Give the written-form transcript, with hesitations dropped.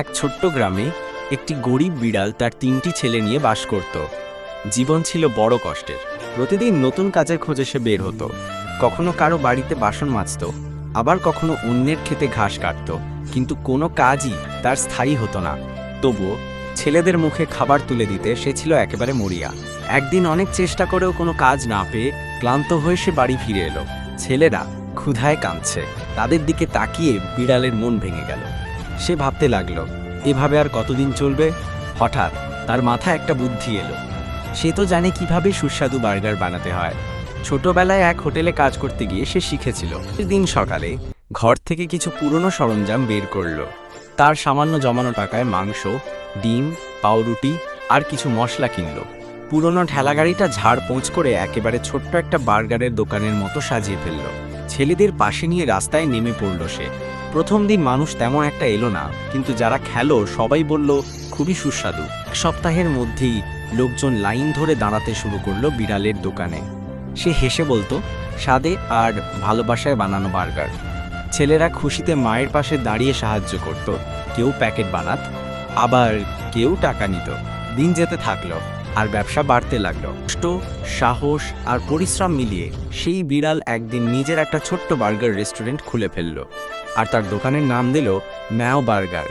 এক ছোট্ট গ্রামে একটি গরিব বিড়াল তার ৩টি ছেলে নিয়ে বাস করত। জীবন ছিল বড় কষ্টের। প্রতিদিন নতুন কাজের খোঁজে সে বের হতো। কখনো কারো বাড়িতে বাসন মাজত, আবার কখনো অন্যের ক্ষেতে ঘাস কাটত, কিন্তু কোনো কাজই তার স্থায়ী হতো না। তবুও ছেলেদের মুখে খাবার তুলে দিতে সে ছিল একেবারে মরিয়া। একদিন অনেক চেষ্টা করেও কোনো কাজ না পেয়ে ক্লান্ত হয়ে সে বাড়ি ফিরে এলো। ছেলেরা ক্ষুধায় কাঁদছে। তাদের দিকে তাকিয়ে বিড়ালের মন ভেঙে গেল। সে ভাবতে লাগলো, এভাবে আর কতদিন চলবে। হঠাৎ তার মাথায় একটা বুদ্ধি এলো। সে তো জানে কিভাবে সুস্বাদু বার্গার বানাতে হয়। ছোটবেলায় এক হোটেলে কাজ করতে গিয়ে সে শিখেছিল। দিন সকালে ঘর থেকে কিছু পুরনো সরঞ্জাম বের করলো। তার সামান্য জমানো টাকায় মাংস, ডিম, পাউরুটি আর কিছু মশলা কিনলো। পুরনো ঠেলাগাড়িটা ঝাড়পোঁছ করে একেবারে ছোট্ট একটা বার্গারের দোকানের মতো সাজিয়ে ফেলল। ছেলেদের পাশে নিয়ে রাস্তায় নেমে পড়ল সে। প্রথম দিন মানুষ তেমন একটা এলো না, কিন্তু যারা খেলো সবাই বলল খুবই সুস্বাদু। এক সপ্তাহের মধ্যেই লোকজন লাইন ধরে দাঁড়াতে শুরু করলো বিড়ালের দোকানে। সে হেসে বলতো, স্বাদে আর ভালোবাসায় বানানো বার্গার। ছেলেরা খুশিতে মায়ের পাশে দাঁড়িয়ে সাহায্য করত। কেউ প্যাকেট বানাত, আবার কেউ টাকা নিত। দিন যেতে থাকলো আর ব্যবসা বাড়তে লাগলো। কষ্ট, সাহস আর পরিশ্রম মিলিয়ে সেই বিড়াল একদিন নিজের একটা ছোট্ট বার্গার রেস্টুরেন্ট খুলে ফেলল, আর তার দোকানের নাম দিল ম্যাও বার্গার।